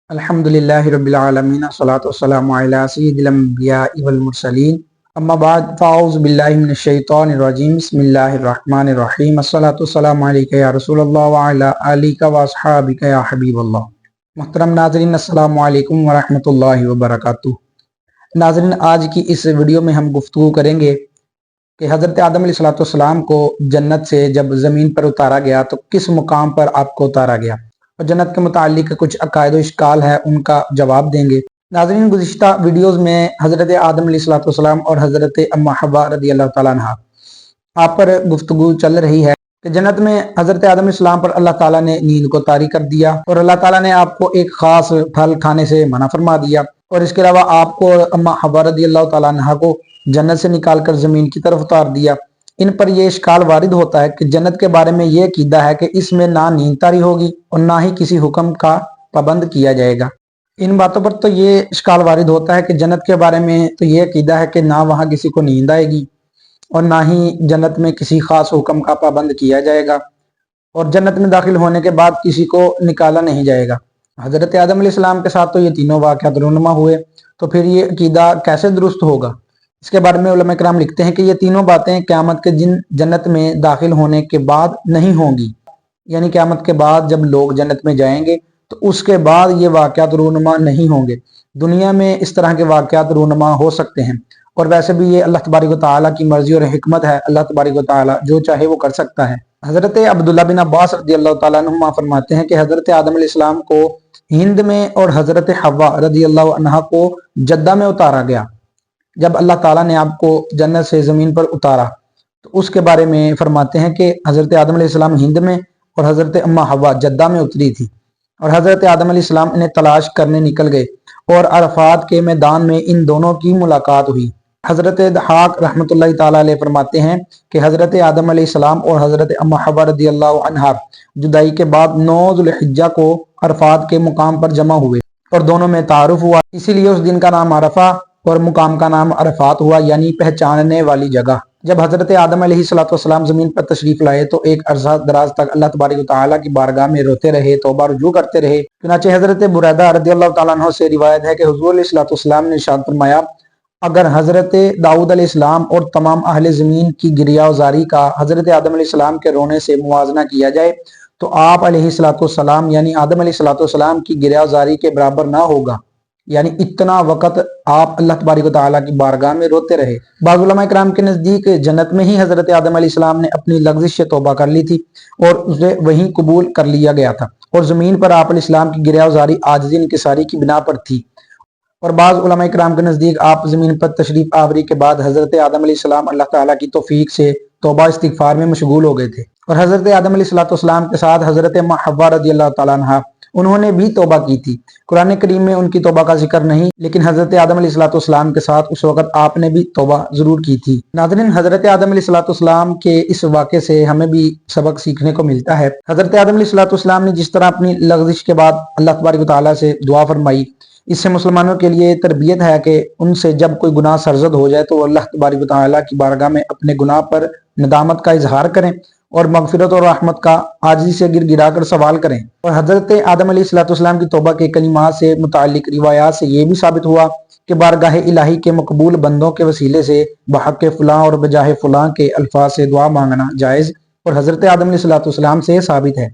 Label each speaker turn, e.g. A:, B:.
A: अल्हम्दुलिल्लाहि रब्बिल आलमीन अस्सलातु वस्सलामु अला सय्यिदिल अंबियाइ वल मुरसलीन अम्मा बाद फ़अऊज़ु बिल्लाहि मिनश शैतानिर रजीम बिस्मिल्लाहिर रहमानिर रहीम अस्सलातु वस्सलामु अलैका या रसूलल्लाह व अला आलिका व अस्हाबिका या हबीबल्लाह। मुहतरम नाज़रीन, अस्सलामु अलैकुम व रहमतुल्लाहि व बरकातुहू। नाज़रीन, आज की इस वीडियो में हम गुफ्तगू करेंगे कि हज़रत आदम अलैहिस्सलाम को जन्नत से जब ज़मीन पर उतारा गया तो किस मुकाम पर आपको उतारा गया, और जन्नत के मुतालिक कुछ अकायद व इश्काल है, उनका जवाब देंगे। नाज़रीन, गुज़िश्ता वीडियोज़ में हज़रत आदम अलैहिस्सलाम और हज़रत अम्मा हव्वा रज़ियल्लाहु ताला अन्हा आप पर गुफ्तगू चल रही है कि जन्नत में हज़रत आदम अलैहिस्सलाम पर अल्लाह ताला ने नींद को तारी कर दिया और अल्लाह ताला ने आपको एक ख़ास फल खाने से मना फरमा दिया, और इसके अलावा आपको अम्मा हव्वा रज़ियल्लाहु ताला अन्हा को जन्नत से निकाल कर ज़मीन की तरफ उतार दिया। इन पर यह इश्काल वारिद होता है कि जन्नत के बारे में यह अकीदा है कि इसमें ना नींद तारी होगी और ना ही किसी हुक्म का पाबंद किया जाएगा। इन बातों पर तो ये इश्काल वारिद होता है कि जन्नत के बारे में तो ये अकीदा है कि ना वहाँ किसी को नींद आएगी और ना ही जन्नत में किसी खास हुक्म का पाबंद किया जाएगा, और जन्नत में दाखिल होने के बाद किसी को निकाला नहीं जाएगा। हज़रत आदम अलैहिस्सलाम के साथ तो ये तीनों वाक़यात रूनुमा हुए, तो फिर ये अकीदा कैसे दुरुस्त होगा? इसके बारे में उलमा किराम लिखते हैं कि ये तीनों बातें क़यामत के दिन जन्नत में दाखिल होने के बाद नहीं होंगी, यानी क़यामत के बाद जब लोग जन्नत में जाएंगे तो उसके बाद ये वाक़यात रूनुमा नहीं होंगे। दुनिया में इस तरह के वाक़यात रूनुमा हो सकते हैं, और वैसे भी ये अल्लाह तबारक व तआला की मर्जी और हिकमत है। अल्लाह तबारक व तआला जो चाहे वो कर सकता है। हज़रत अब्दुल्ला बिन अब्बास रज़ियल्लाहु ताला अन्हुमा फरमाते हैं कि हज़रत आदम अलैहिस्सलाम को हिंद में और हज़रत हव्वा रज़ियल्लाहु अन्हा को जद्दा में उतारा गया। जब अल्लाह ताला ने आपको जन्नत से ज़मीन पर उतारा तो उसके बारे में फरमाते हैं कि हज़रत आदम अलैहिस्सलाम हिंद में और हज़रत अम्मा हव्वा जद्दा में उतरी थी, और हज़रत आदम अलैहिस्सलाम इन्हें तलाश करने निकल गए और अरफात के मैदान में इन दोनों की मुलाकात हुई। हज़रत दहाक रहमतुल्लाहि ताला अलैह फरमाते हैं कि हज़रत आदम अलैहिस्सलाम और हज़रत अम्मा हव्वा रज़ियल्लाहु अन्हा जुदाई के बाद 9 ज़ुल्हिज्जा को अरफात के मुकाम पर जमा हुए और दोनों में तारुफ हुआ, इसीलिए उस दिन का नाम अरफा और मुकाम का नाम अरफात हुआ, यानी पहचानने वाली जगह। जब हज़रत आदम अलैहिस्सलाम ज़मीन पर तशरीफ लाए तो एक अरसा दराज तक अल्लाह तबारक व तआला की बारगाह में रोते रहे, तौबा रुजू करते रहे। चुनांचे हज़रत बुरैदा रज़ियल्लाहु ताला अन्हु से रिवायत है कि हुज़ूर अलैहिस्सलाम ने इरशाद फरमाया, अगर हज़रत दाऊद अलैहिस्सलाम और तमाम अहले ज़मीन की गिरियाज़ारी का हज़रत आदम अलैहिस्सलाम के रोने से मुवाजना किया जाए तो आप अलैहिस्सलाम यानी आदम अलैहिस्सलाम की गिरियाज़ारी के बराबर ना होगा, यानी इतना वक़्त आप अल्लाह तबारक व तआला की बारगाह में रोते रहे। बाज़ उलमा किराम के नज़दीक जन्नत में ही हज़रत आदम अलैहिस्सलाम ने अपनी लग़्ज़िश से तौबा कर ली थी और उसे वहीं कबूल कर लिया गया था, और ज़मीन पर आप अलैहिस्सलाम की गिरियाज़ारी आजिज़ी इंकिसारी की बिना पर थी। और बाज़ उलमा किराम के नज़दीक आप ज़मीन पर तशरीफ़ आवरी के बाद हज़रत आदम अलैहिस्सलाम अल्लाह ताला की तौफ़ीक से तौबा इस्तिग़फ़ार में मशगूल हो गए थे, और हज़रत आदम अलैहिस्सलाम के साथ हज़रत अम्मा हव्वा रज़ियल्लाहु ताला अन्हा उन्होंने भी तौबा की थी। कुरान करीम में उनकी तौबा का जिक्र नहीं, लेकिन हज़रत आदम अलैहिस्सलाम के साथ उस वक़्त आपने भी तौबा ज़रूर की थी। नाज़रीन, हज़रत आदम अलैहिस्सलाम के इस वाक़े से हमें भी सबक सीखने को मिलता है। हज़रत आदम अलैहिस्सलाम ने जिस तरह अपनी लग़्ज़िश के बाद अल्लाह तबारक व तआला से दुआ फरमाई, इससे मुसलमानों के लिए तरबियत है कि उनसे जब कोई गुनाह सरज़द हो जाए तो अल्लाह तबारक व तआला की बारगाह में अपने गुनाह पर नदामत का इजहार करें और मग़फ़िरत और रहमत का आजिज़ी से गिर कर सवाल करें। और हज़रत आदम अलैहिस्सलाम की तौबा के कलिमात से मुताल्लिक़ रिवायात से ये भी साबित हुआ कि बारगाह इलाही के मकबूल बंदों के वसीले से बहक़ फ़लाँ और बजाहे फ़लाँ के अल्फाज से दुआ मांगना जायज़ और हज़रत आदम अलैहिस्सलाम से साबित है।